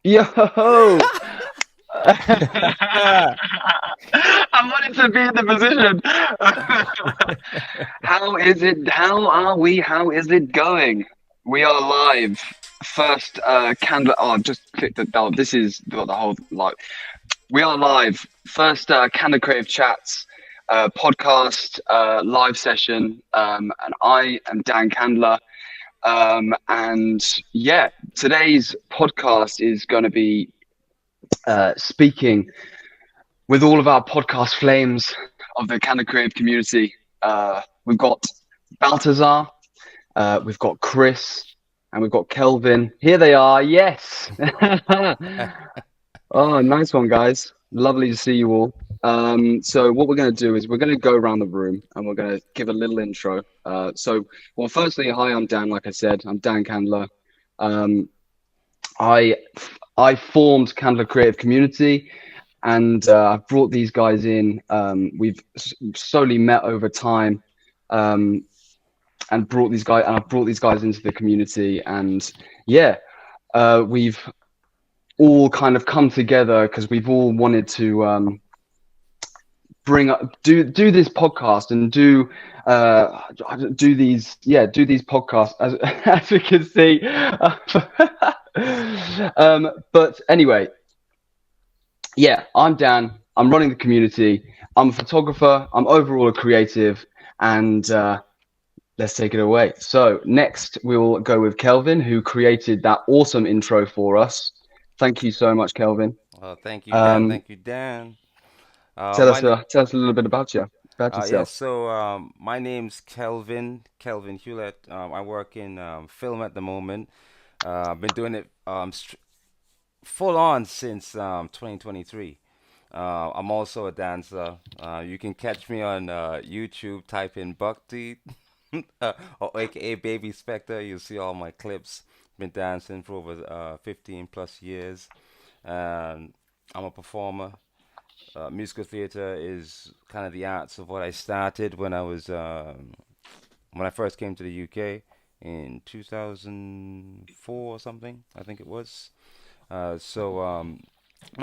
Yo! Ah, I wanted to be in the position. How is it? How are we? How is it going? We are live. First, Candler. Oh, I've just clicked the. Oh, this is the whole live. We are live. First, Candler Creative Chats podcast live session. And I am Dan Candler. And yeah, today's podcast is going to be speaking with all of our podcast flames of the Canada Creative community. We've got Baltazar, we've got Chris, and we've got Kelvin. Here they are. Yes. Oh, nice one, guys. Lovely to see you all. So what we're going to do is we're going to go around the room and we're going to give a little intro. Well, firstly, hi, I'm Dan. Like I said, I'm Dan Candler. Um, I I formed Candler Creative Community, and I've brought these guys in. We've slowly met over time, um, and I've brought these guys into the community, and yeah, we've all kind of come together because we've all wanted to bring up do this podcast and do these podcasts as as we can see. But anyway, yeah, I'm Dan. I'm running the community. I'm a photographer. I'm overall a creative, and let's take it away. So next we'll go with Kelvin, who created that awesome intro for us. Thank you so much, Kelvin. thank you, Dan. Um, Thank you, Dan. My tell us a little bit about yes. yourself. So my name's Kelvin Hewlett. I work in film at the moment. I've been doing it full on since 2023. I'm also a dancer. You can catch me on YouTube. Type in Buckteeth or AKA Baby Spectre. You'll see all my clips. Been dancing for over 15 plus years, and I'm a performer. Musical theater is kind of the arts of what I started when I first came to the UK in 2004 or something, I think it was. My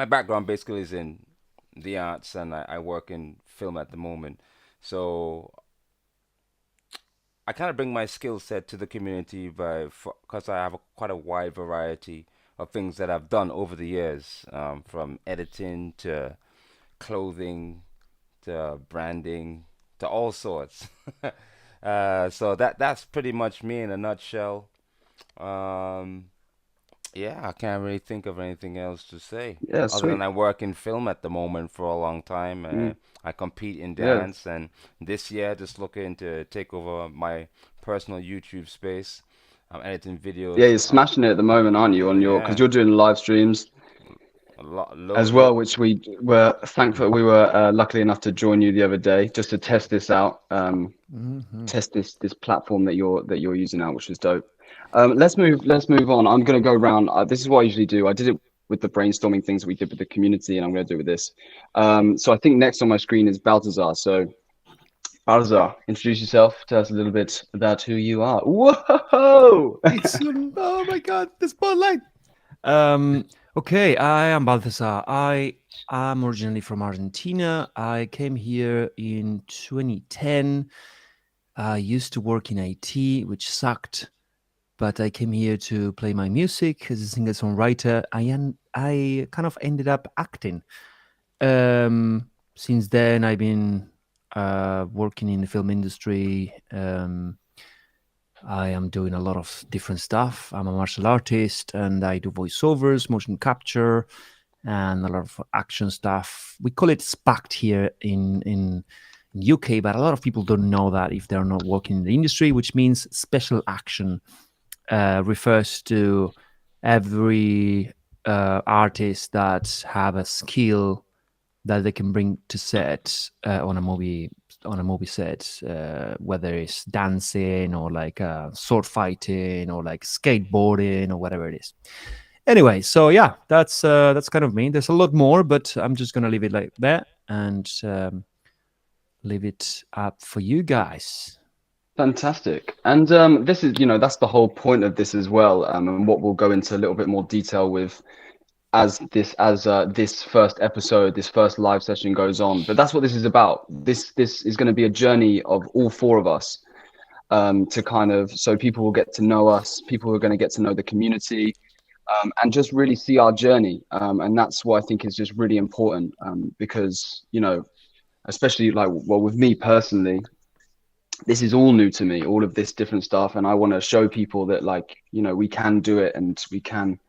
background basically is in the arts, and I work in film at the moment. So I kind of bring my skill set to the community because I have quite a wide variety of things that I've done over the years, from editing to clothing to branding to all sorts. So that's pretty much me in a nutshell. Um, yeah, I can't really think of anything else to say Yeah, other than sweet. I work in film at the moment for a long time. Mm, I compete in yeah, dance, and this year just looking to take over my personal YouTube space. I'm editing yeah, videos. you're smashing it at the moment, aren't you? On your because Yeah, you're doing live streams a lot, as well, which we were thankful. We were luckily enough to join you the other day just to test this out, Hmm. test this platform that you're using out, which was dope. Let's move on. I'm gonna go around. This is what I usually do. I did it with the brainstorming things that we did with the community, and I'm gonna do it with this. So I think next on my screen is Baltazar. So Baltazar, introduce yourself. Tell us a little bit about who you are. Whoa! Oh my God, the spotlight. Um, okay, I am Balthasar. I am originally from Argentina. I came here in 2010. I used to work in IT, which sucked, but I came here to play my music as a singer-songwriter. I kind of ended up acting. Since then, I've been working in the film industry. I am doing a lot of different stuff. I'm a martial artist and I do voiceovers, motion capture, and a lot of action stuff. We call it SPACT here in UK, but a lot of people don't know that if they're not working in the industry, which means special action. Refers to every artist that have a skill that they can bring to set on a movie set, whether it's dancing or like sword fighting or like skateboarding or whatever it is. Anyway, so yeah, that's kind of me. There's a lot more, but I'm just gonna leave it like that and leave it up for you guys. Fantastic. And this is, that's the whole point of this as well. And what we'll go into a little bit more detail with as this first episode, this first live session goes on. But that's what this is about. This is going to be a journey of all four of us, to kind of, so people will get to know us, people are going to get to know the community, and just really see our journey. And that's what I think is just really important, because, especially like, well, with me personally, this is all new to me, all of this different stuff, and I want to show people that, like, we can do it, and we can,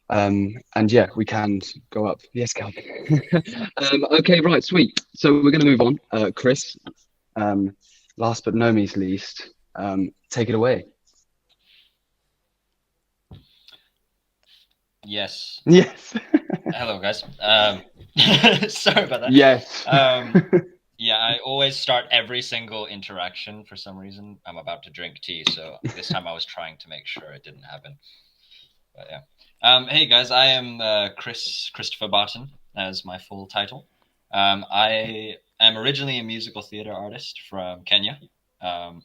and yeah, we can go up. Yes, Calvin. Okay, right, sweet. So we're going to move on. Chris, um, last but no means least, take it away. Yes. Yes. Hello, guys. Sorry about that. Yes. Yeah, I always start every single interaction for some reason. I'm about to drink tea, so this time I was trying to make sure it didn't happen. But yeah. Hey guys, I am Christopher Barton as my full title. I am originally a musical theater artist from Kenya. Um,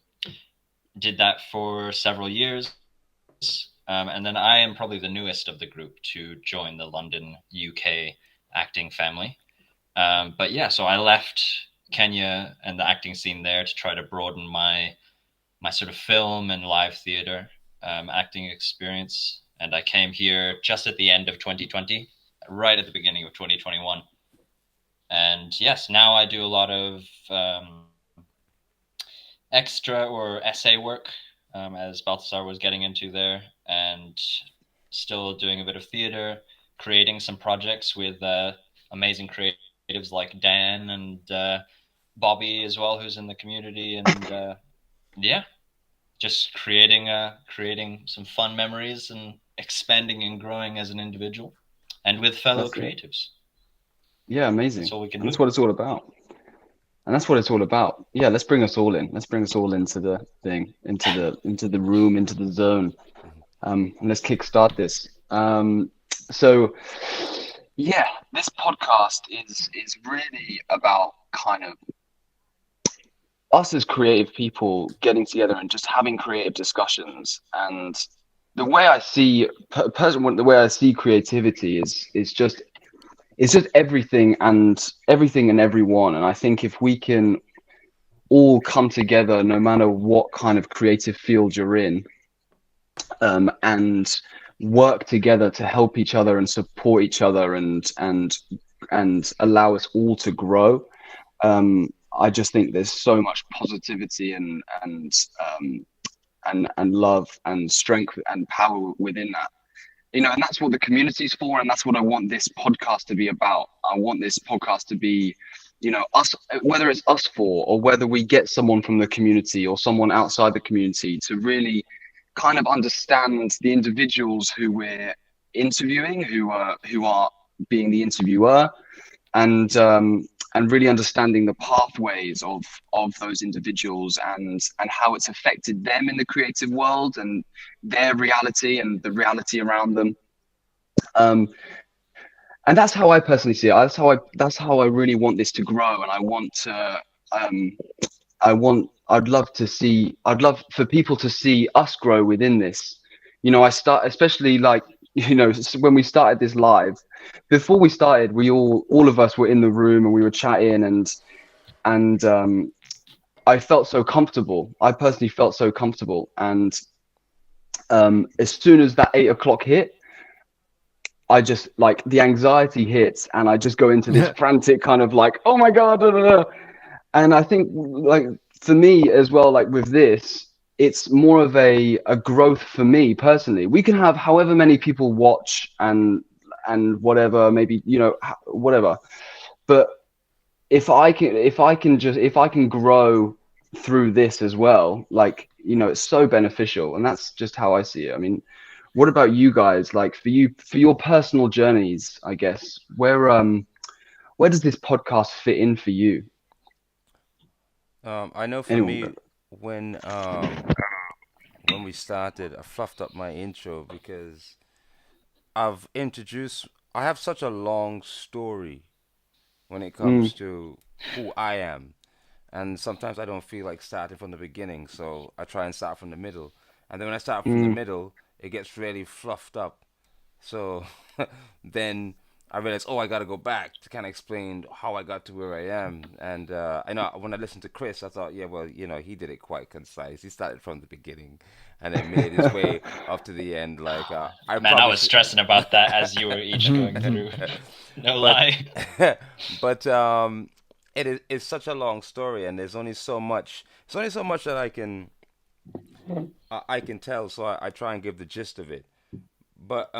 did that for several years. And then I am probably the newest of the group to join the London, UK acting family. But yeah, so I left Kenya and the acting scene there to try to broaden my sort of film and live theater acting experience. And I came here just at the end of 2020, right at the beginning of 2021. And yes, now I do a lot of extra or essay work, as Balthasar was getting into there, and still doing a bit of theater, creating some projects with amazing creatives like Dan and Bobby as well, who's in the community, and yeah, just creating some fun memories and expanding and growing as an individual, and with fellow That's it. creatives. Yeah, amazing. That's all we can And that's do. what it's all about. And that's what it's all about. Yeah, let's bring us all in. Let's bring us all into the thing, into the room, into the zone. And let's kickstart this. So yeah, this podcast is really about kind of us as creative people getting together and just having creative discussions. And the way I see the way I see creativity is just, it's just everything and everyone. And I think if we can all come together, no matter what kind of creative field you're in, and work together to help each other and support each other, and allow us all to grow. I just think there's so much positivity and love and strength and power within that. And that's what the community's for, and that's what I want this podcast to be about. I want this podcast to be, us, whether it's us four or whether we get someone from the community or someone outside the community, to really kind of understand the individuals who we're interviewing, who are being the interviewer, and really understanding the pathways of those individuals, and how it's affected them in the creative world, and their reality and the reality around them. And that's how I personally see it. That's how I really want this to grow. And I'd love for people to see us grow within this. I start, especially like, when we started this live, before we started, we all of us were in the room and we were chatting, and I felt so comfortable. I personally felt so comfortable. And as soon as that 8 o'clock hit, I just, like, the anxiety hits, and I just go into this frantic kind of like, oh my God. Da, da, da. And I think, like, for me as well, like with this, it's more of a growth for me personally. We can have however many people watch and whatever, maybe, whatever. But if I can grow through this as well, like, it's so beneficial. And that's just how I see it. I mean, what about you guys? Like, for your personal journeys, I guess, where does this podcast fit in for you? I know for Anyone me, go? when we started, I fluffed up my intro because I've introduced. I have such a long story when it Mm, comes to who I am, and sometimes I don't feel like starting from the beginning, so I try and start from the middle. And then when I start from the mm, middle, it gets really fluffed up. So then I realized, oh, I got to go back to kind of explain how I got to where I am. And I know when I listened to Chris, I thought, yeah, well, he did it quite concise. He started from the beginning and then made his way up to the end. Like I Man, I probably was should. stressing about that as you were each going through. No but lie. but it's such a long story, and there's only so much. There's only so much that I can tell. So I try and give the gist of it. But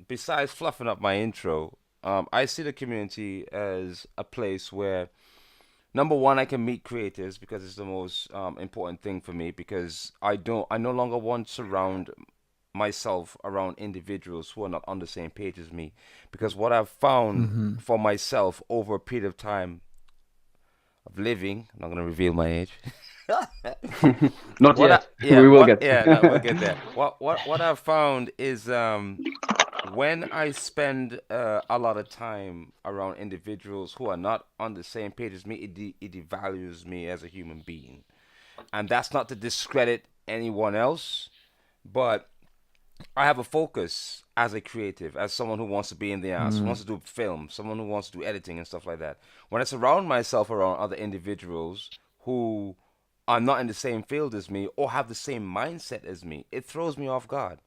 besides fluffing up my intro, I see the community as a place where, number one, I can meet creators because it's the most important thing for me. Because I no longer want to surround myself around individuals who are not on the same page as me. Because what I've found for myself over a period of time of living, I'm not gonna reveal my age. Not What I yet. yeah We will what get. yeah no, we'll get there. What I've found is when I spend a lot of time around individuals who are not on the same page as me, it devalues me as a human being. And that's not to discredit anyone else, but I have a focus as a creative, as someone who wants to be in the arts, wants to do film, someone who wants to do editing and stuff like that. When I surround myself around other individuals who are not in the same field as me or have the same mindset as me, it throws me off guard.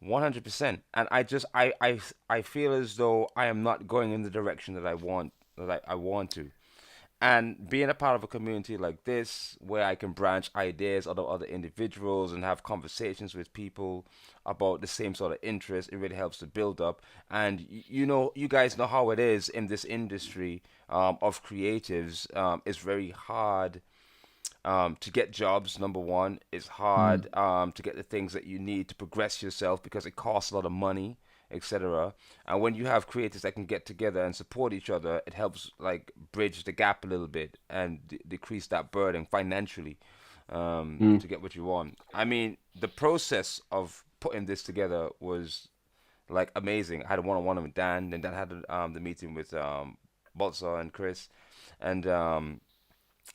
100%. And I feel as though I am not going in the direction that I want to. And being a part of a community like this, where I can branch ideas out of other individuals and have conversations with people about the same sort of interest, it really helps to build up. And you guys know how it is in this industry of creatives. It's very hard to get jobs. Number one, it's hard to get the things that you need to progress yourself because it costs a lot of money, etc. And when you have creators that can get together and support each other, it helps like bridge the gap a little bit and decrease that burden financially to get what you want. I mean, the process of putting this together was like amazing. I had a one-on-one with Dan, and then had the meeting with Baltzar and Chris, and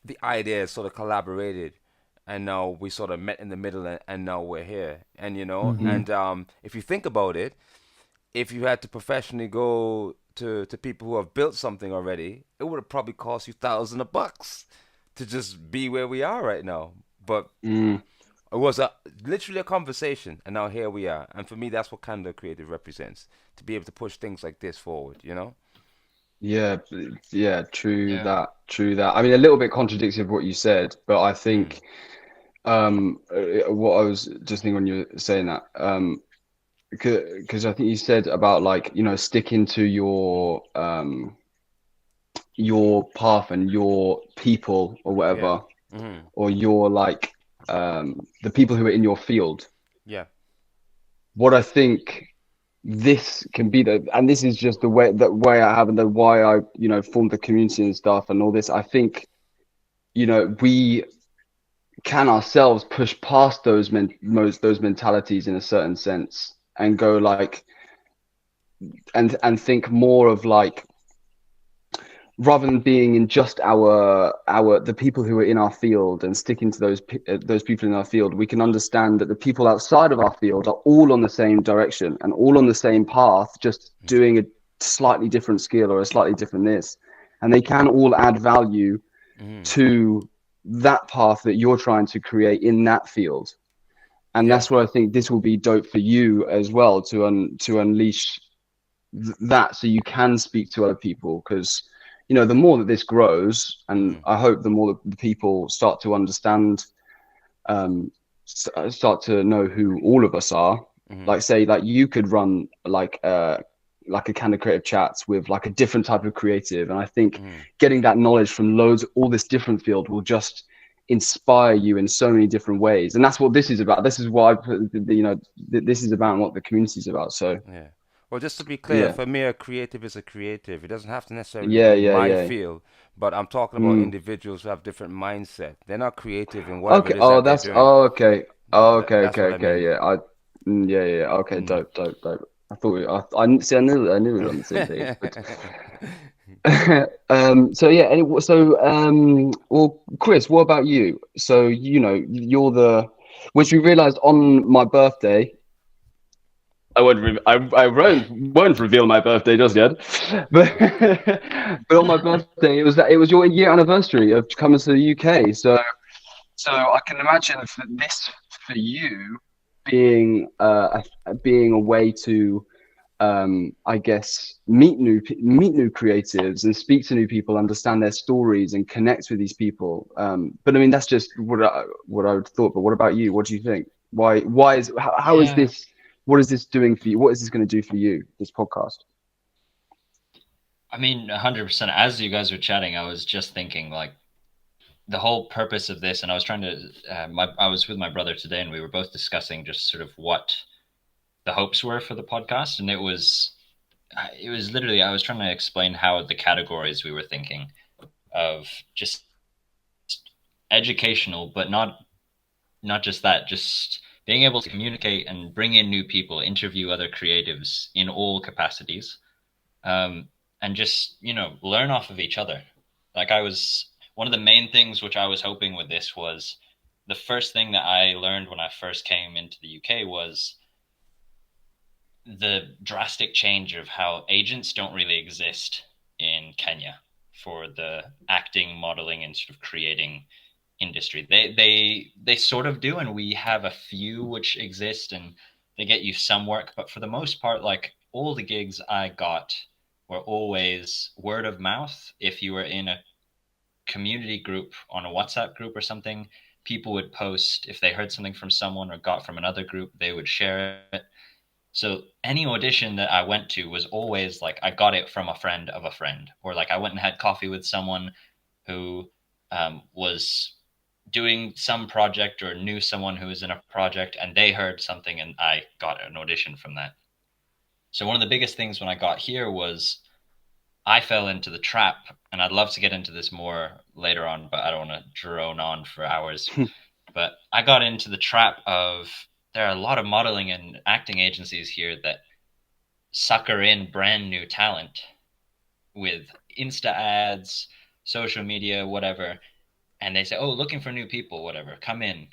the ideas sort of collaborated, and now we sort of met in the middle, and now we're here. And and if you think about it, if you had to professionally go to people who have built something already, it would have probably cost you thousands of bucks to just be where we are right now. But it was literally a conversation, and now here we are. And for me, that's what Candor Creative represents, to be able to push things like this forward. Yeah, yeah, true Yeah. that, true that. I mean, a little bit contradictory of what you said, but I Mm. think what I was just thinking when you were saying that, because I think you said about like, sticking to your path and your people or Yeah. whatever, Hmm. or your like the people who are in your field. Yeah. What I think this can be and this is just the way I have and the why I formed the community and stuff and all this. I think we can ourselves push past those mentalities in a certain sense and go like and think more of like, rather than being in just our the people who are in our field and sticking to those people in our field, we can understand that the people outside of our field are all on the same direction and all on the same path, just doing a slightly different skill or a slightly different this, and they can all add value Hmm. to that path that you're trying to create in that field. And Yeah. that's what I think this will be dope for you as well, to unleash that, so you can speak to other people. Because the more that this grows, and Hmm. I hope the more that the people start to understand, start to know who all of us are. Hmm. Like, say, like you could run like a kind of creative chats with like a different type of creative, and I think Hmm. getting that knowledge from all this different field will just inspire you in so many different ways. And that's what this is about. This is why I put this is about, and what the community is about. So Yeah. Well, just to be clear, yeah, for me, a creative is a creative. It doesn't have to necessarily yeah, be yeah, my yeah. field, but I'm talking about Mm. individuals who have different mindset. They're not creative in whatever Okay. it is Oh, that they're that's doing. okay. Oh, okay, That's okay, what I okay. mean. Yeah, yeah, yeah. Okay, Mm. dope, dope, dope. I thought I see. I knew we were on the same page. But so yeah. Well, Chris, what about you? So you're which we realized on my birthday. I won't reveal my birthday just yet, but but on my birthday it was your year anniversary of coming to the UK. So I can imagine for you being being a way to I guess meet new creatives and speak to new people, understand their stories and connect with these people. But I mean that's just what I would thought. But what about you? What do you think? Why is how is Yeah. this? What is this doing for you? What is this going to do for you? This podcast? I mean, 100%. As you guys were chatting, I was just thinking like the whole purpose of this, and I was trying to. I was with my brother today, and we were both discussing just sort of what the hopes were for the podcast, and it was literally I was trying to explain how the categories we were thinking of just educational, but not just that, just being able to communicate and bring in new people, interview other creatives in all capacities, and just learn off of each other. Like one of the main things which I was hoping with this was the first thing that I learned when I first came into the UK was the drastic change of how agents don't really exist in Kenya for the acting, modeling, and sort of creating industry. They sort of do, and we have a few which exist, and they get you some work, but for the most part, like all the gigs I got were always word of mouth. If you were in a community group on a WhatsApp group or something, people would post if they heard something from someone or got from another group, they would share it. So any audition that I went to was always like I got it from a friend of a friend, or like I went and had coffee with someone who was doing some project or knew someone who was in a project, and they heard something and I got an audition from that. So one of the biggest things when I got here was I fell into the trap, and I'd love to get into this more later on, but I don't want to drone on for hours. But I got into the trap of there are a lot of modeling and acting agencies here that sucker in brand new talent with Insta ads, social media, whatever. And they say, oh, looking for new people, whatever, come in.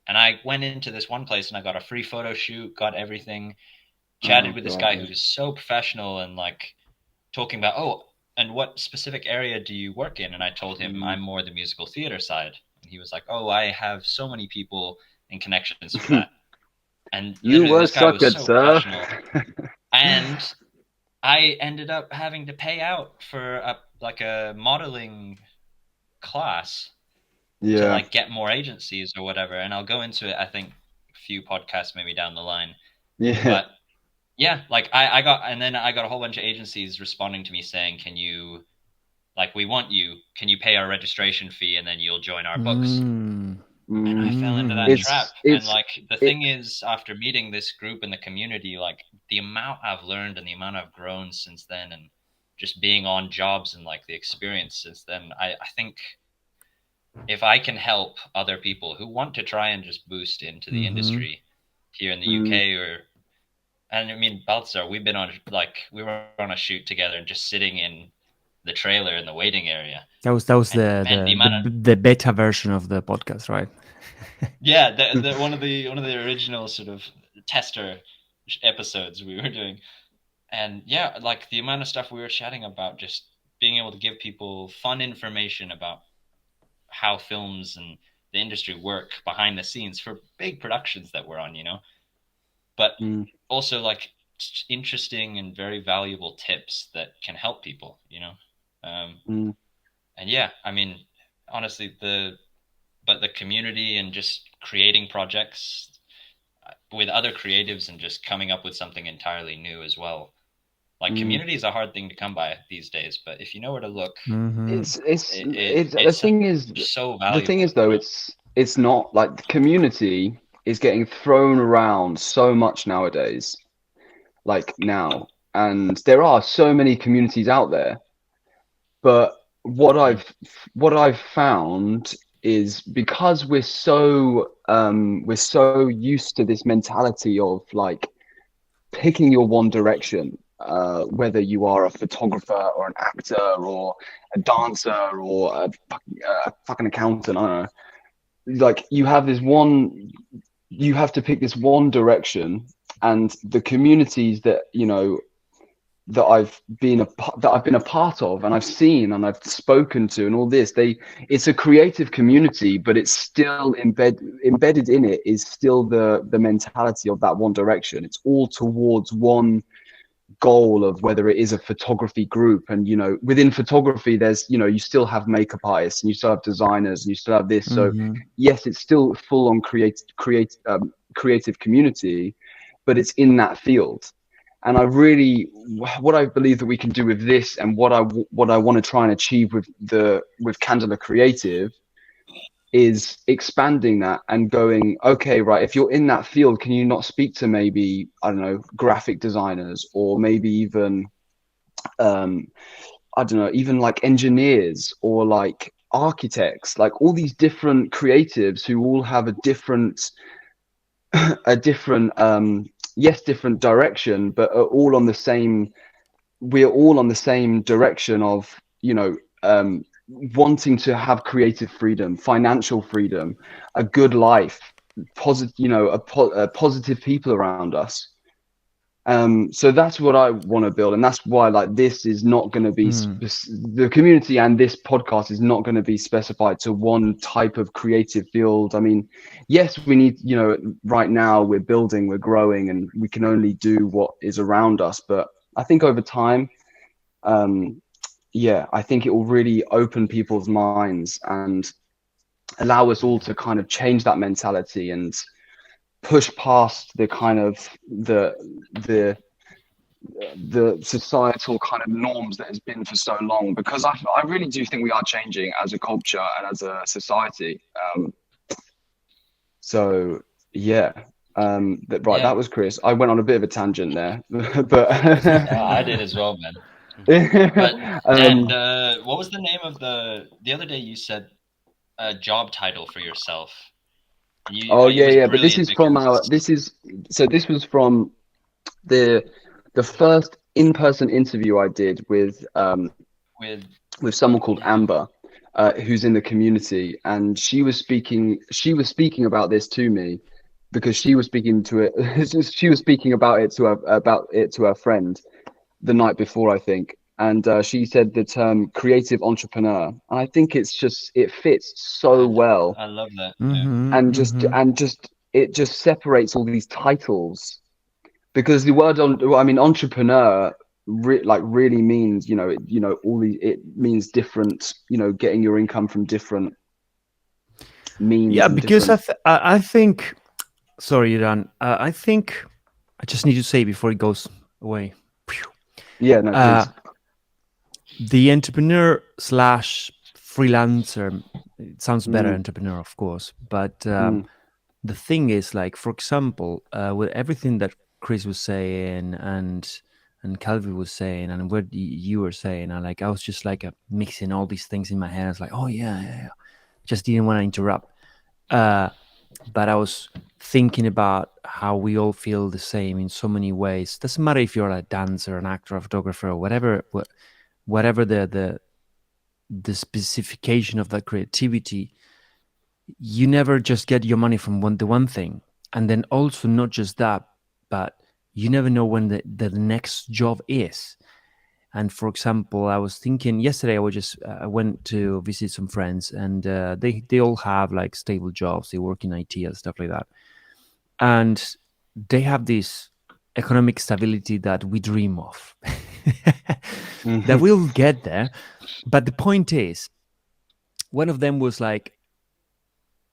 And I went into this one place and I got a free photo shoot, got everything, chatted with this guy who's so professional and like talking about, oh, and what specific area do you work in? And I told him I'm more the musical theater side. And he was like, oh, I have so many people and connections for that. And You were this guy was suckered, so sir. professional. And I ended up having to pay out for a modeling class to like get more agencies or whatever. And I'll go into it, I think, a few podcasts maybe down the line. Yeah. But yeah, like I got a whole bunch of agencies responding to me saying, can you, like, we want you, can you pay our registration fee and then you'll join our books? And I fell into that trap. And like the thing is, after meeting this group in the community, like the amount I've learned and the amount I've grown since then, and just being on jobs and like the experience since then, I think if I can help other people who want to try and just boost into the industry here in the UK, and I mean, Baltzar, we were on a shoot together and just sitting in the trailer in the waiting area. That was the beta version of the podcast, right? Yeah, the one of the original sort of tester episodes we were doing. And yeah, like the amount of stuff we were chatting about, just being able to give people fun information about how films and the industry work behind the scenes for big productions that we're on, but also like interesting and very valuable tips that can help people, and yeah, I mean, honestly, the community and just creating projects with other creatives and just coming up with something entirely new as well. Like community is a hard thing to come by these days, but if you know where to look, the thing is so valuable. The thing is though, it's not like the community is getting thrown around so much nowadays, like now, and there are so many communities out there. But what I've found is because we're so used to this mentality of like picking your one direction, whether you are a photographer or an actor or a dancer or a fucking accountant, I don't know. Like you have to pick this one direction, and the communities that that I've been a part of, and I've seen and I've spoken to, and all this, it's a creative community, but it's still embedded in it is still the mentality of that one direction. It's all towards one goal of whether it is a photography group, and within photography there's you still have makeup artists and you still have designers and you still have this. So yes, it's still full on creative community, but it's in that field. And what I believe that we can do with this, and what I want to try and achieve with Candler Creative, is expanding that and going, okay, right, if you're in that field, can you not speak to maybe, I don't know, graphic designers, or maybe even I don't know, even like engineers or like architects, like all these different creatives who all have a different yes, different direction, but are all on the same. We're all on the same direction of wanting to have creative freedom, financial freedom, a good life, positive, positive people around us. So that's what I want to build, and that's why like this is not going to be the community, and this podcast is not going to be specified to one type of creative field. I mean, yes, we need, right now we're building, we're growing, and we can only do what is around us. But I think over time, I think it will really open people's minds and allow us all to kind of change that mentality and push past the kind of the societal kind of norms that has been for so long, because I really do think we are changing as a culture and as a society. So yeah, that was Chris. I went on a bit of a tangent there, but I did as well, man. But Dan, what was the name of the other day you said a job title for yourself? But this is from this was from the first in-person interview I did with someone called Amber, who's in the community, and she was speaking about this to me, because she was speaking about it to her friend the night before, I think. And she said the term creative entrepreneur. And I think it fits so well. I love that. It just separates all these titles, because the word entrepreneur really means, it means different, getting your income from different means. Yeah, because I think, sorry, Iran, I think I just need to say before it goes away. Yeah, no, please. The entrepreneur / freelancer, it sounds better, entrepreneur, of course. But the thing is, like, for example, with everything that Chris was saying and Calvi was saying and what you were saying, I was just like mixing all these things in my head. I was like, oh yeah. Just didn't want to interrupt. But I was thinking about how we all feel the same in so many ways. Doesn't matter if you're a dancer, an actor, a photographer, or whatever the specification of that creativity. You never just get your money from the one thing. And then also not just that, but you never know when the next job is. And for example, I was thinking yesterday, I went to visit some friends, and they all have like stable jobs. They work in IT and stuff like that. And they have this economic stability that we dream of, that we'll get there. But the point is, one of them was like,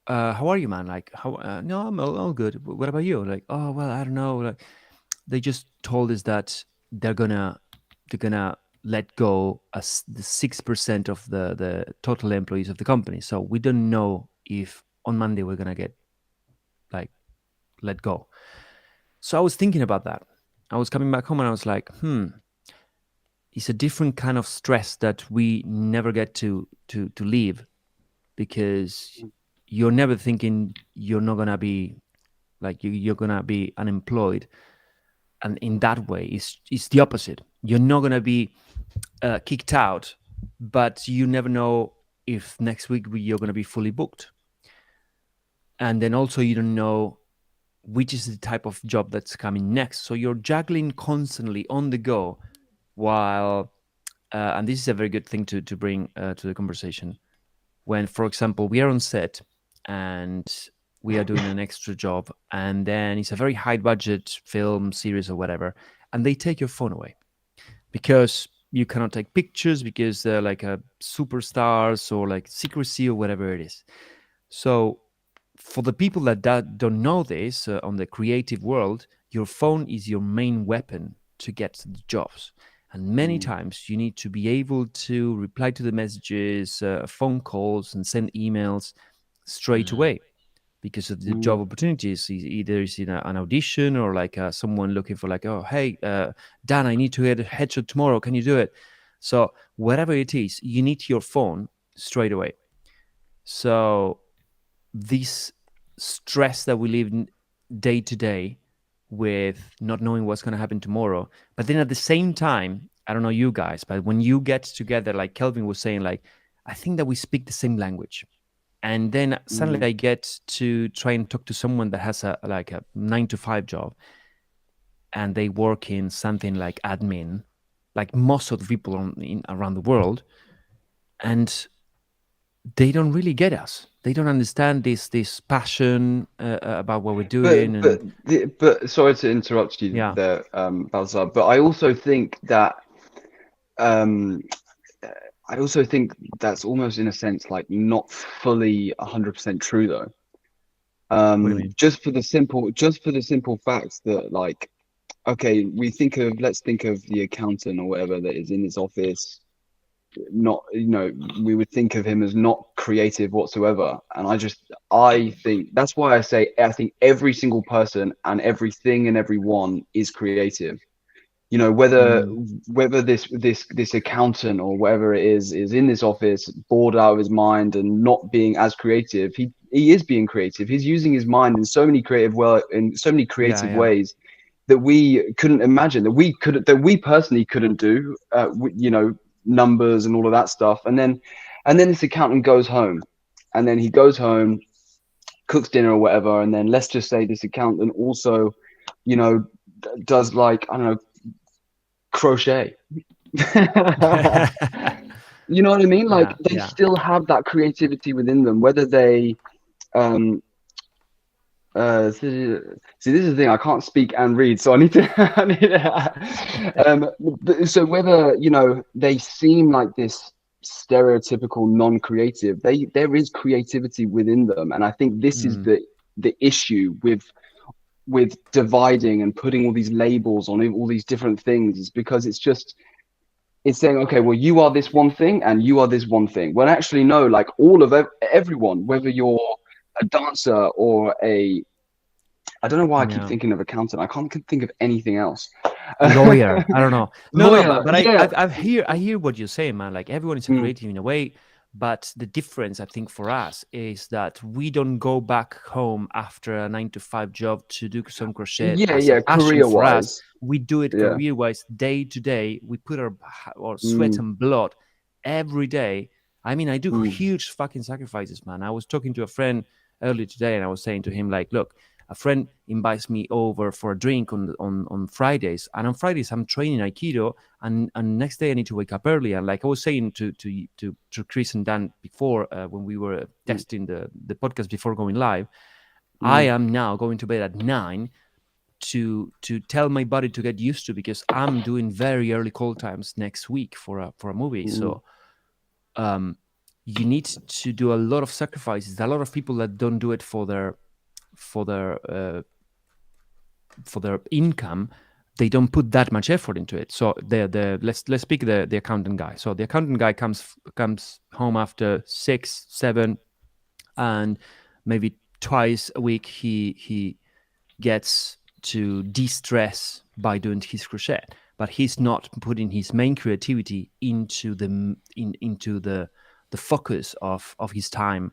how are you, man? Like, no, I'm all good. What about you? Like, oh, well, I don't know. Like, they just told us that they're gonna let go as the 6% of the total employees of the company. So we don't know if on Monday we're gonna get like let go. So I was thinking about that. I was coming back home and I was like, it's a different kind of stress that we never get to leave, because you're never thinking you're not gonna be like you're gonna be unemployed. And in that way, it's the opposite. You're not gonna be kicked out, but you never know if next week you're gonna be fully booked. And then also you don't know which is the type of job that's coming next. So you're juggling constantly on the go, while and this is a very good thing to bring to the conversation. When, for example, we are on set and we are doing an extra job, and then it's a very high budget film series or whatever, and they take your phone away because you cannot take pictures because they're like superstars or like secrecy or whatever it is. So for the people that don't know this, on the creative world, your phone is your main weapon to get the jobs. And many times you need to be able to reply to the messages, phone calls, and send emails straight away because of the job opportunities. Either it's in an audition or like someone looking for like, oh, hey, Dan, I need to get a headshot tomorrow. Can you do it? So whatever it is, you need your phone straight away. So this stress that we live in day to day with not knowing what's going to happen tomorrow, but then at the same time, I don't know you guys, but when you get together, like Kelvin was saying, like, I think that we speak the same language. And then suddenly I get to try and talk to someone that has a 9 to 5 job, and they work in something like admin, like most of the people around the world, and they don't really get us. They don't understand this passion about what we're doing. But sorry to interrupt you there, Balzar. But I also think that that's almost in a sense like not fully 100% true though. What do you mean? Just for the simple facts that, like, okay, let's think of the accountant or whatever that is in his office. Not, we would think of him as not creative whatsoever. And I think that's why I think every single person and everything and everyone is creative. Whether this accountant or whatever it is in this office bored out of his mind and not being as creative, he is being creative. He's using his mind in so many creative ways that we couldn't imagine, that we personally couldn't do. Numbers and all of that stuff. And then this accountant goes home, and then he goes home, cooks dinner or whatever, and then let's just say this accountant also, does, like, I don't know, crochet. You know what I mean? Like, they still have that creativity within them, whether they see, this is the thing, I can't speak and read, so I need to so whether they seem like this stereotypical non-creative, there is creativity within them. And I think this is the issue with dividing and putting all these labels on all these different things, is because it's saying, okay, well, you are this one thing and you are this one thing, when actually no, like, all of everyone, whether you're a dancer or I don't know why I keep thinking of accountant. I can't think of anything else. Lawyer. I don't know. Lawyer, but I hear what you're saying, man. Like, everyone is creative in a way, but the difference, I think, for us is that we don't go back home after a 9 to 5 job to do some crochet. Career-wise, we do it career-wise, day to day. We put our sweat and blood every day. I mean, I do huge fucking sacrifices, man. I was talking to a friend earlier today, and I was saying to him, like, look, a friend invites me over for a drink on Fridays, and on Fridays I'm training Aikido, and next day I need to wake up early. And like I was saying to Chris and Dan before, when we were testing the podcast before going live, I am now going to bed at 9 to tell my body to get used to, because I'm doing very early call times next week for a movie. So you need to do a lot of sacrifices. A lot of people that don't do it for their income, they don't put that much effort into it. So let's pick the accountant guy. So the accountant guy comes home after 6, 7, and maybe twice a week he gets to de-stress by doing his crochet, but he's not putting his main creativity into the focus of his time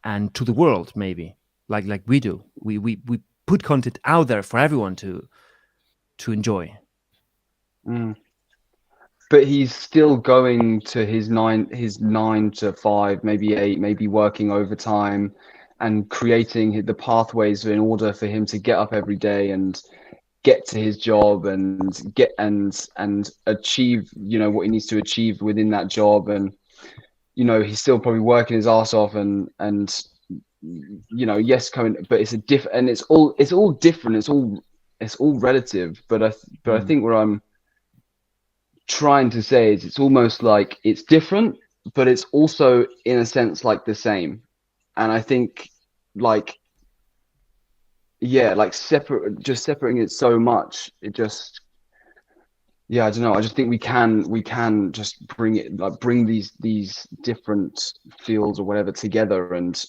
and to the world, maybe like we do. We put content out there for everyone to enjoy. But he's still going to his 9 to 5, maybe 8, maybe working overtime, and creating the pathways in order for him to get up every day and get to his job and get and achieve, you know, what he needs to achieve within that job. And you know, he's still probably working his ass off and you know, yes, coming, but it's a different, and it's all different. It's all relative. But I Mm. think what I'm trying to say is it's almost like it's different, but it's also in a sense like the same. And I think like yeah, like just separating it so much, it just yeah, I don't know. I just think we can just bring it like bring these different fields or whatever together and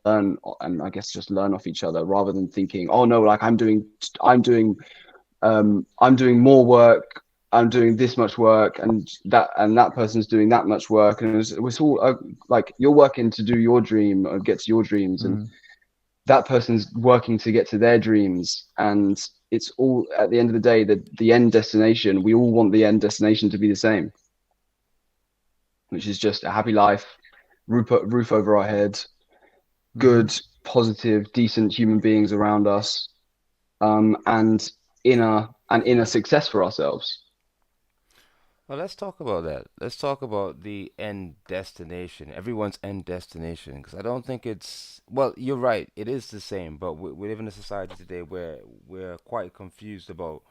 learn and I guess just learn off each other rather than thinking, oh no, like I'm doing more work, I'm doing this much work, and that person's doing that much work, and it's all like you're working to do your dream or get to your dreams, and Mm. that person's working to get to their dreams, and it's all at the end of the day the end destination. We all want the end destination to be the same, which is just a happy life, roof over our head, Mm-hmm. good, positive, decent human beings around us, and inner success for ourselves. Well, let's talk about that. Let's talk about the end destination, everyone's end destination, because I don't think it's, well, you're right, it is the same, but we live in a society today where we're quite confused about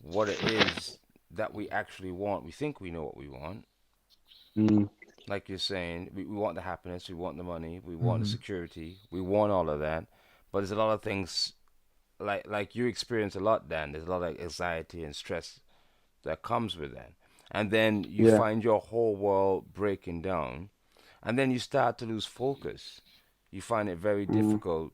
what it is that we actually want. We think we know what we want. Mm, Like you're saying, we want the happiness, we want the money, we want the Mm-hmm. security, we want all of that. But there's a lot of things like you experience a lot, Dan. There's a lot of anxiety and stress that comes with that. And then you yeah. find your whole world breaking down. And then you start to lose focus. You find it very Mm, difficult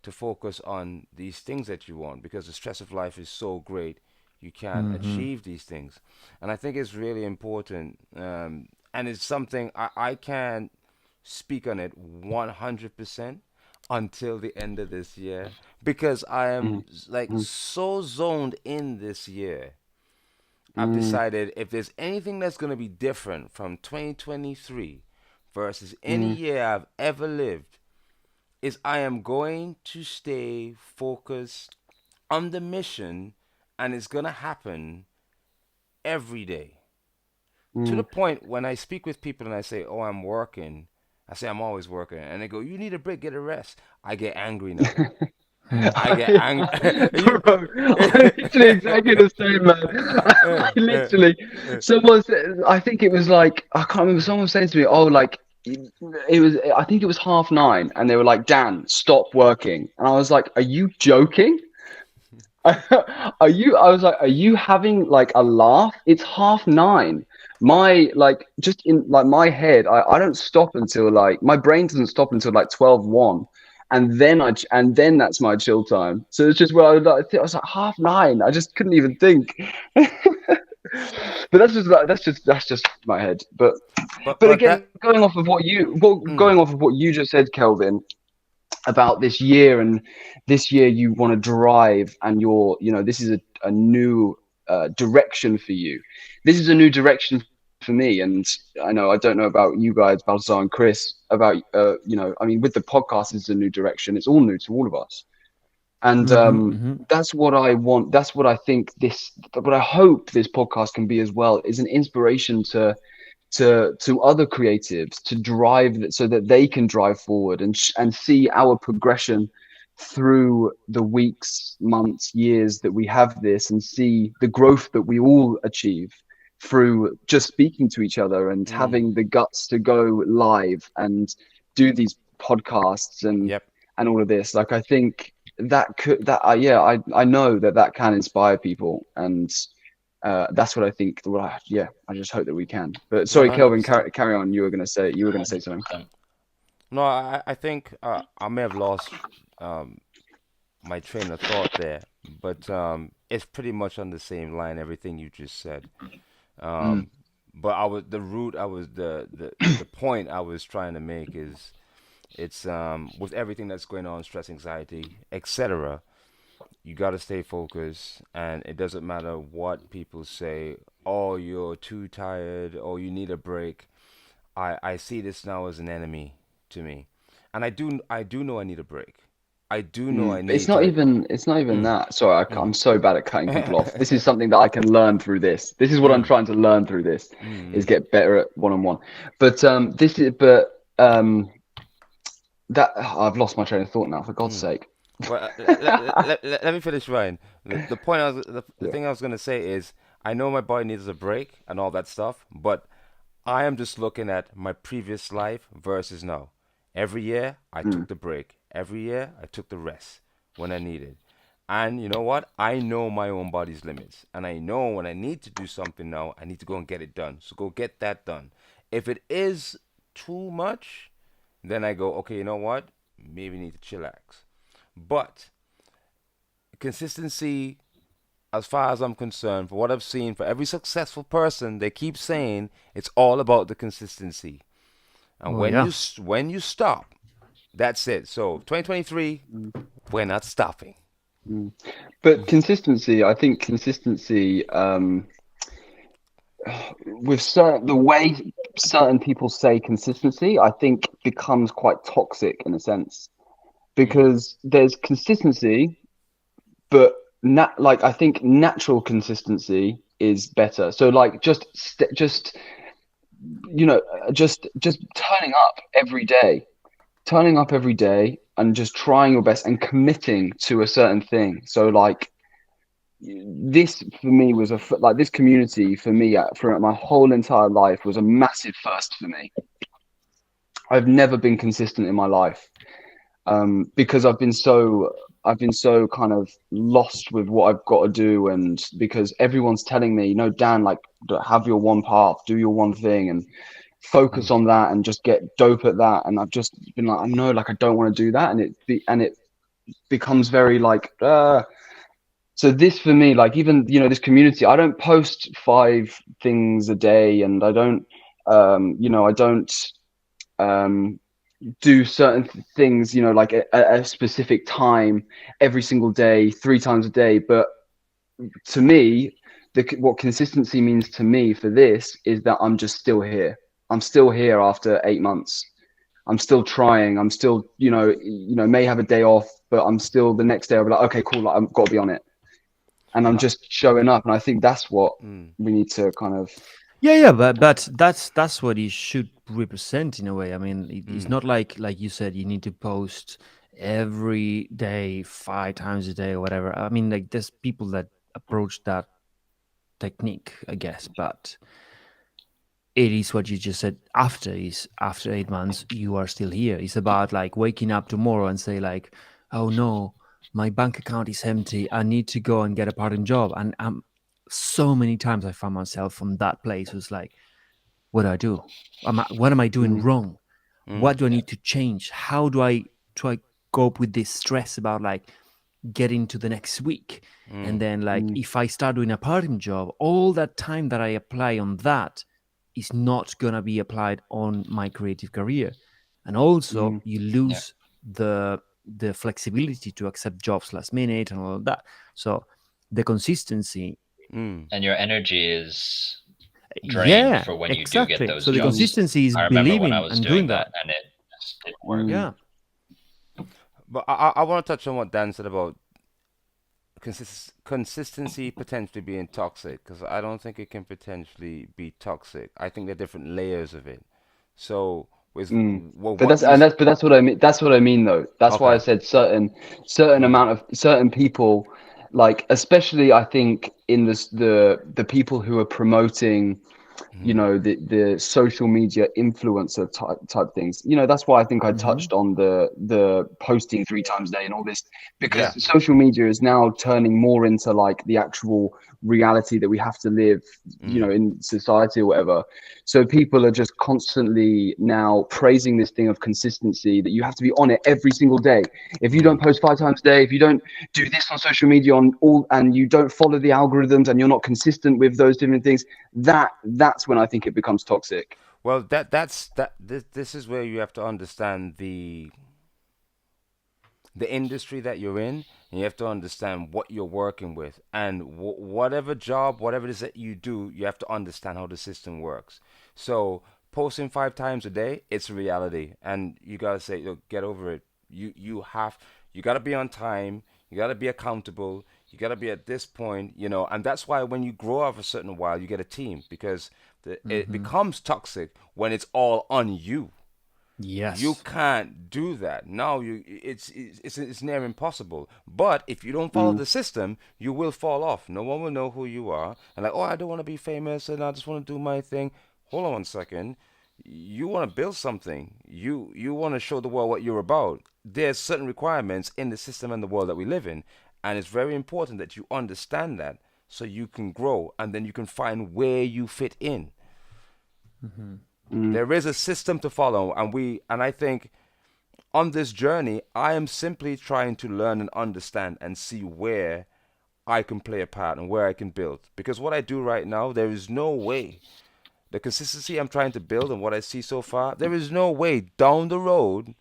to focus on these things that you want because the stress of life is so great you can't Mm-hmm. achieve these things. And I think it's really important. And it's something I can't speak on it 100% until the end of this year because I mm, am like mm, so zoned in this year. I've mm, decided if there's anything that's going to be different from 2023 versus any mm, year I've ever lived, is I am going to stay focused on the mission and it's going to happen every day. To the mm. point when I speak with people and I say, "Oh, I'm working," I say, "I'm always working." And they go, "You need a break, get a rest." I get angry now. I get angry. Bro, I'm literally exactly the same, man. I literally, someone said, I think it was like, I can't remember, someone was saying to me, oh, like, it was, I think it was 9:30, and they were like, Dan, stop working. And I was like, are you joking? I was like, are you having like a laugh? It's 9:30. My, like, just in like my head, I don't stop until like, my brain doesn't stop until like 12:01. And then that's my chill time. So it's just where I was like 9:30. I just couldn't even think. But that's just like, that's just my head. But but that again, mm, going off of what you just said, Kelvin, about this year, and this year you want to drive, and you're, you know, this is a new direction for you. This is a new direction for me. And I know, I don't know about you guys, Balthazar and Chris, about you know, I mean, with the podcast, it's a new direction. It's all new to all of us. And Mm-hmm. Mm-hmm. that's what I want. That's what I think what I hope this podcast can be as well, is an inspiration to other creatives to drive so that they can drive forward and see our progression through the weeks, months, years that we have this, and see the growth that we all achieve through just speaking to each other and mm, having the guts to go live and do these podcasts yep. and all of this. Like, I think that could that yeah, I know that that can inspire people, and that's what I think. Yeah, I just hope that we can. But sorry, Kelvin, 100%. carry on. You were gonna say something. 100%. No, I think I may have lost um, my train of thought there, but it's pretty much on the same line, everything you just said. Mm, Um, but the root I was the point I was trying to make is it's with everything that's going on, stress, anxiety, etc. You got to stay focused, and it doesn't matter what people say. Oh, you're too tired, or you need a break. I see this now as an enemy to me. and I do know I need a break. I do know I It's need not to. even it's not even Mm, that. Sorry, mm. I'm so bad at cutting people off. This is something that I can learn through this. This is what I'm Mm, trying to learn through this, is mm, get better at one-on-one. But that I've lost my train of thought now, for God's mm. sake. Well, let me finish, Ryan. The point the Yeah. thing I was gonna say is I know my body needs a break and all that stuff, but I am just looking at my previous life versus now. Every year I Mm, took the break. Every year I took the rest when I needed. And you know what? I know my own body's limits. And I know when I need to do something now, I need to go and get it done. So go get that done. If it is too much, then I go, okay, you know what? Maybe need to chillax. But consistency, as far as I'm concerned, for what I've seen, for every successful person, they keep saying it's all about the consistency. And Oh yeah. when you stop, that's it. So 2023, mm, we're not stopping. mm. But consistency, I think consistency, with the way certain people say consistency, I think becomes quite toxic in a sense, Mm. because there's consistency, but like I think natural consistency is better. So like just you know just turning up every day and just trying your best and committing to a certain thing. So like this for me was like this community for me for my whole entire life was a massive first for me. I've never been consistent in my life, because I've been so kind of lost with what I've got to do, and because everyone's telling me, Dan, like have your one path, do your one thing, and focus Mm, on that, and just get dope at that. And I've just been like, I know, like I don't want to do that, and it becomes very like. So this for me, like even this community, I don't post 5 things a day, and I don't um do certain things, like at a specific time every single day, 3 times a day. But to me, what consistency means to me for this is that I'm just still here. I'm still here after 8 months. I'm still trying. I'm still, may have a day off, but I'm still the next day. I'll be like, okay, cool. Like, I've got to be on it, and I'm uh, just showing up. And I think that's what mm, we need to kind of. Yeah, yeah, but that's what it should represent in a way. I mean, it's mm, not like you said you need to post every day, 5 times a day or whatever. I mean, like there's people that approach that technique, I guess, but it is what you just said. After 8 months, you are still here. It's about like waking up tomorrow and say like, oh no, my bank account is empty. I need to go and get a part-time job. And so many times I found myself on that place. It was like, what do I do? What am I doing Mm, wrong? mm, What do I Yeah. need to change? How do I try cope with this stress about like getting to the next week? And mm, then like mm, if I start doing a part-time job, all that time that I apply on that is not gonna be applied on my creative career. And also mm, you Yeah. lose the flexibility to accept jobs last minute and all of that. So the consistency, mm. And your energy is drained yeah, for when you do get exactly. those So the mm, jobs. consistency is I remember when I believing was and doing doing that that. and it just didn't work. mm, Yeah. But I want to touch on what Dan said about consistency potentially being toxic, because I don't think it can potentially be toxic. I think there are different layers of it. So with mm. But what you that's what I mean. That's what I mean, though. That's why I okay. said certain Mm, amount of certain people, like especially I think in this the people who are promoting, mm, the social media influencer type things. That's why I think I Hmm. touched on the posting 3 times a day and all this, because yeah. social media is now turning more into like the actual reality that we have to live, Mm, in society or whatever. So people are just constantly now praising this thing of consistency, that you have to be on it every single day. If you don't mm. post 5 times a day, if you don't do this on social media on all, and you don't follow the algorithms, and you're not consistent with those different things, that's when I think it becomes toxic. Well, this is where you have to understand the industry that you're in, and you have to understand what you're working with, and whatever job, whatever it is that you do, you have to understand how the system works. So posting 5 times a day, it's a reality, and you gotta say, look, get over it. You gotta be on time. You gotta be accountable. You gotta be at this point, and that's why when you grow up a certain while, you get a team because it Hmm. becomes toxic when it's all on you. You Yes. can't do that. No, it's near impossible. But if you don't follow Mm, the system, you will fall off. No one will know who you are. And like, oh, I don't want to be famous and I just want to do my thing. Hold on one second. You want to build something. You want to show the world what you're about. There's certain requirements in the system and the world that we live in, and it's very important that you understand that so you can grow and then you can find where you fit in. Hmm. mm, There is a system to follow, and I think on this journey, I am simply trying to learn and understand and see where I can play a part and where I can build. Because what I do right now, there is no way. The consistency I'm trying to build and what I see so far, there is no way down the road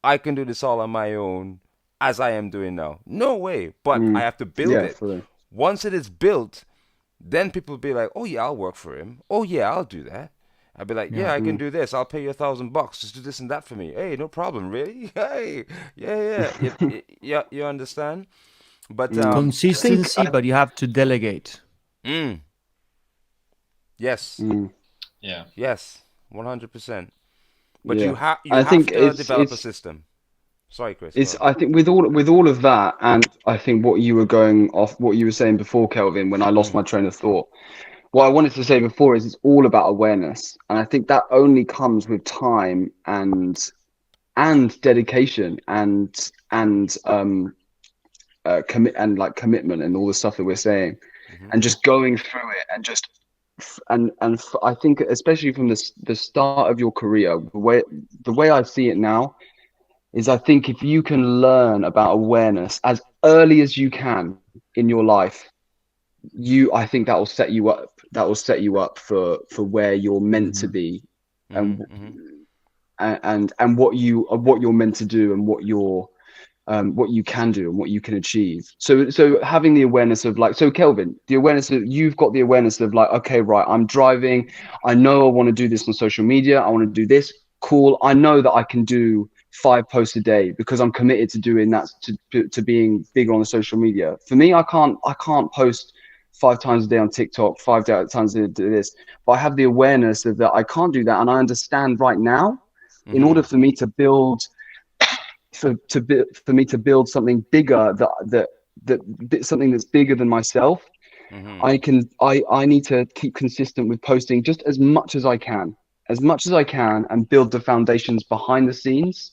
I can do this all on my own as I am doing now. No way. But I mm. have to build Yeah, it. fully. Once it is built, then people will be like, "Oh yeah, I'll work for him. Oh yeah, I'll do that." I'll be like, "Yeah, Yeah. I can Mm. do this. I'll pay you $1,000. Just do this and that for me." Hey, no problem, really. Hey, yeah, yeah, yeah. You understand? But Mm. I think Consistency, but you have to delegate. mm, yes, mm, Yeah. yes, 100%. But yeah. you I think have to develop a system. Sorry, Chris. Go it's on. I think with all of that, and I think what you were saying before, Kelvin, when I lost Mm, my train of thought. What I wanted to say before is it's all about awareness, and I think that only comes with time and dedication and commit and like commitment and all the stuff that we're saying, mm-hmm, and just going through it and just I think especially from the start of your career, the way I see it now is I think if you can learn about awareness as early as you can in your life, I think that will set you up. That will set you up for where you're meant to Hmm. be, mm-hmm, and mm-hmm, and what you're meant to do, and what you can do and what you can achieve. So having the awareness of like, so Kelvin, the awareness of you've got the awareness of like, okay, right, I'm driving. I know I want to do this on social media. I want to do this. Cool. I know that I can do 5 posts a day because I'm committed to doing that, to being bigger on the social media. For me, I can't post 5 times a day on TikTok, times a day do this, but I have the awareness of that I can't do that, and I understand right now, in mm-hmm, order for me to build for me to build something bigger, that something that's bigger than myself. mm-hmm, I need to keep consistent with posting just as much as I can and build the foundations behind the scenes,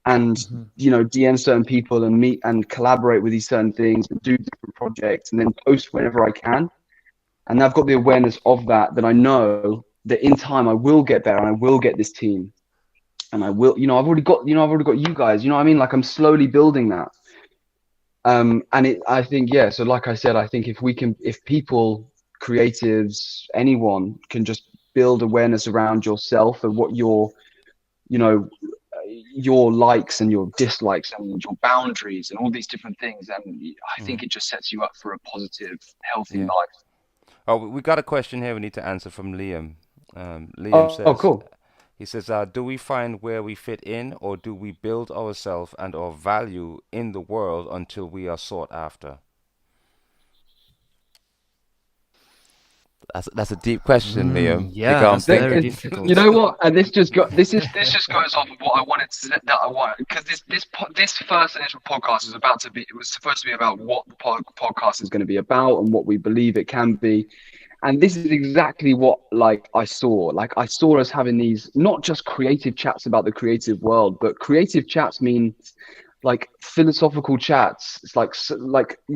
and Hmm. DM certain people and meet and collaborate with these certain things and do different projects and then post whenever I can. And I've got the awareness of that I know that in time I will get there and I will get this team, and I will, I've already got you guys, you know what I mean? Like I'm slowly building that. I think, yeah, so like I said, I think if people, creatives, anyone can just build awareness around yourself and what you know, your likes and your dislikes and your boundaries and all these different things, and I mm-hmm. think it just sets you up for a positive, healthy Yeah. life. Oh, we got a question here we need to answer from Liam. Liam Oh, says, cool. he says, do we find where we fit in, or do we build ourselves and our value in the world until we are sought after? That's a deep question, Liam. You Yeah, can't that's think. very You difficult. know what? And this just goes off of what I wanted to that I want, because this first initial podcast is about to be, it was supposed to be about what the podcast is going to be about and what we believe it can be. And this is exactly what I saw us having these not just creative chats about the creative world, but creative chats mean like philosophical chats. It's like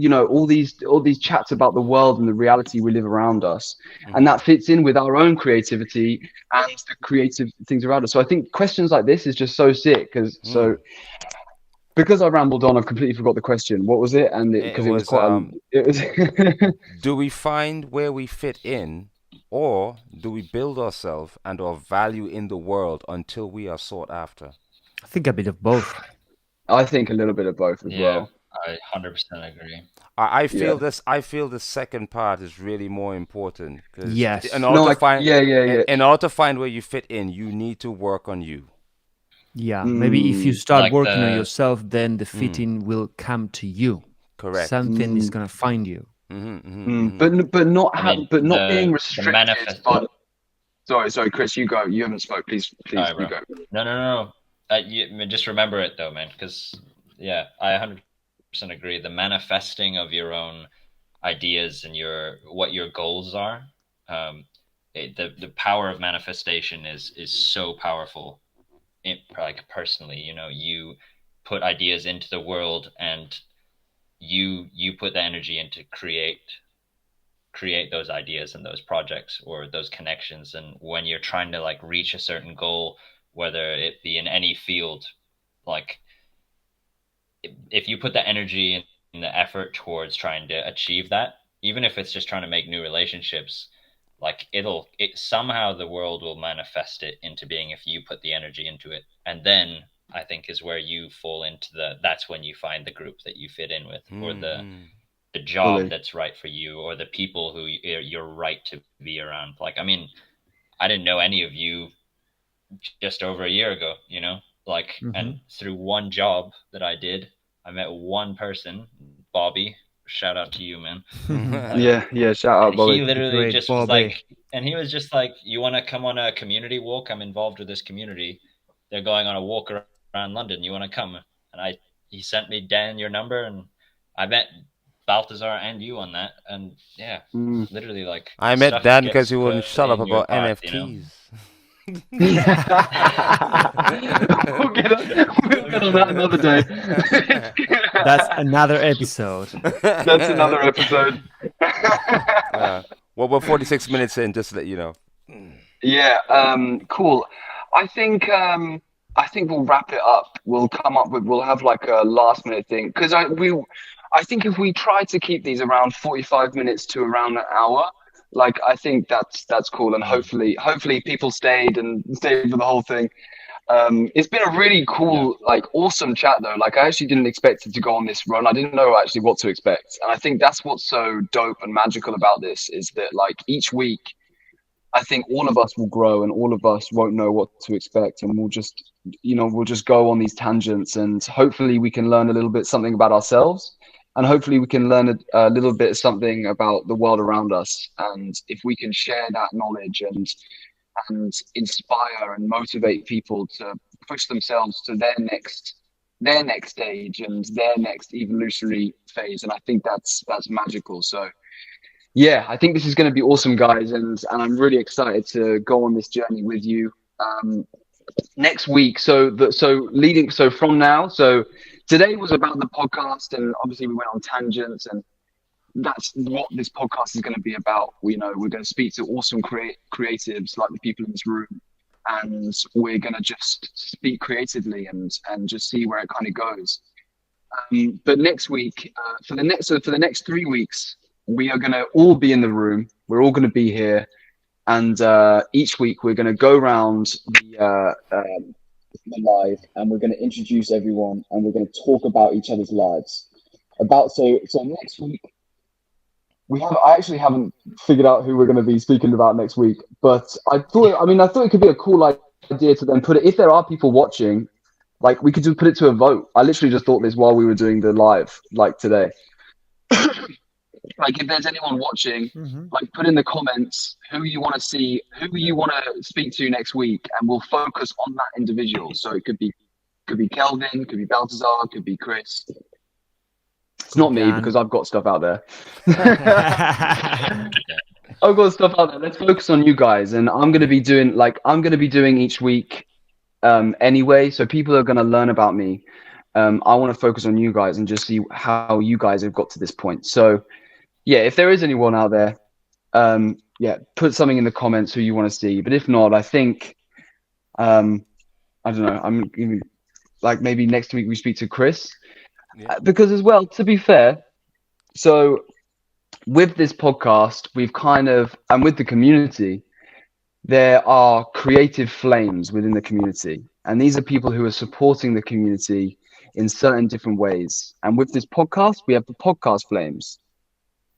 all these chats about the world and the reality we live around us, and Mm-hmm. that fits in with our own creativity and the creative things around us. So I think questions like this is just so sick, Mm. because I rambled on, I completely forgot the question. What was it? And It because it was was, quite a it was do we find where we fit in, or do we build ourselves and our value in the world until we are sought after? I think a bit of both. I think a little bit of both as Yeah. well. I 100% agree. I Yeah. feel this. I feel the second part is really more important because in Yes. order No, to find, yeah, yeah, yeah. in order to find where you fit in, you need to work on you. Yeah. Maybe if you Mm, start Like working on the yourself, then the Mm, fitting will come to you. correct. Something is mm, gonna find you. but I mean but not being the restricted. manifest. But sorry, Chris, you go. You haven't spoke. Please, Sorry, you bro. go. No. Just remember it though, man. Because yeah, I 100% agree. The manifesting of your own ideas and what your goals are. Um, the power of manifestation is so powerful. Like personally, you put ideas into the world, and you put the energy into create those ideas and those projects or those connections. And when you're trying to like reach a certain goal, whether it be in any field, like if you put the energy and the effort towards trying to achieve that, even if it's just trying to make new relationships, like it somehow the world will manifest it into being if you put the energy into it. And then I think is where you fall into that's when you find the group that you fit in with, or Mm-hmm. the job Fully. that's right for you, or the people who you're right to be around. Like, I mean, I didn't know any of you just over a year ago, like, Hmm. and through one job that I did, I met one person, Bobby. Shout out to you, man. Like, Yeah, yeah. Shout and out, he Bobby. The literally great just was Bobby. like, and he was just like, "You want to come on a community walk? I'm involved with this community. They're going on a walk around London. You want to come?" And he sent me, Dan, your number, and I met Balthazar and you on that. And yeah, Mm. literally, like, I met stuff Dan because gets he wouldn't put shut up in your about path. NFTs. we'll get on that another day. That's another episode. That's another episode. uh, well, we're 46 minutes in, just to let you know. Yeah, cool. I think I think we'll wrap it up. We'll have like a last minute thing because I think if we try to keep these around 45 minutes to around an hour, like I think that's cool, and Mm, hopefully people stayed and stayed for the whole thing. It's been a really yeah. cool, like awesome chat though. Like I actually didn't expect it to go on this run. I didn't know actually what to expect, and I think that's what's so dope and magical about this is that like each week I think all of us will grow and all of us won't know what to expect and we'll just go on these tangents and hopefully we can learn a little bit something about ourselves and hopefully we can learn a little bit something about the world around us. And if we can share that knowledge and inspire and motivate people to push themselves to their next stage and their next evolutionary phase, and I think that's magical. So yeah, I think this is going to be awesome, guys, and I'm really excited to go on this journey with you next week. So from now, so today was about the podcast, and obviously we went on tangents, and that's what this podcast is going to be about. We're going to speak to awesome creatives like the people in this room, and we're going to just speak creatively and just see where it kind of goes. But next week, for the next 3 weeks, we are going to all be in the room. We're all going to be here, and each week we're going to go around the live, and we're going to introduce everyone, and we're going to talk about each other's lives. So next week I actually haven't figured out who we're going to be speaking about next week, but I thought it could be a cool idea to then put it if there are people watching. Like we could just put it to a vote. I literally just thought this while we were doing the live, like today. Like if there's anyone watching, Mhm. like put in the comments who you want to see, who you want to speak to next week, and we'll focus on that individual. So it could be Kelvin, could be Baltazar, could be Chris. It's Could be not me Dan. because I've got stuff out there. I've got stuff out there. Let's focus on you guys, and I'm gonna be doing each week anyway. So people are gonna learn about me. I want to focus on you guys and just see how you guys have got to this point. So yeah, if there is anyone out there, yeah, put something in the comments who you want to see. But if not, I think I don't know. I'm gonna, like maybe next week we speak to Chris Yeah. because as well. To be fair, so with this podcast, we've kind of and with the community, there are creative flames within the community, and these are people who are supporting the community in certain different ways. And with this podcast, we have the podcast flames,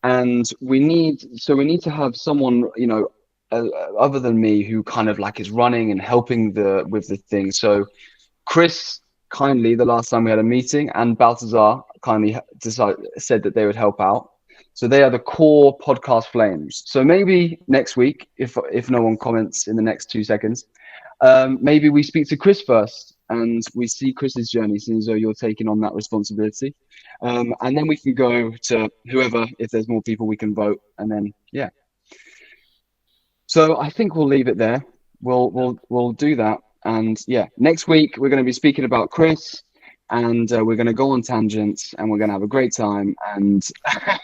and we need to have someone, you know, other than me, who kind of like is running and helping with the thing. So Chris kindly, the last time we had a meeting, and Balthazar kindly said that they would help out. So they are the core podcast flames. So maybe next week, if no one comments in the next 2 seconds, maybe we speak to Chris first and we see Chris's journey, since though you're taking on that responsibility. And then we can go to whoever, if there's more people, we can vote. And then, yeah. So I think we'll leave it there. We'll do that. And yeah, next week we're going to be speaking about Chris, and we're going to go on tangents, and we're going to have a great time. And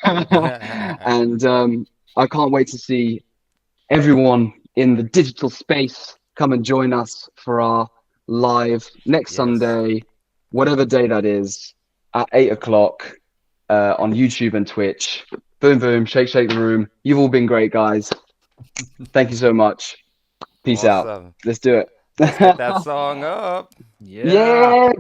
and I can't wait to see everyone in the digital space come and join us for our live next Sunday, whatever day that is, at 8 o'clock on YouTube and Twitch. Boom, boom, shake, shake the room. You've all been great, guys. Thank you so much. Peace out. Let's do it. Let's get that song up. Yeah.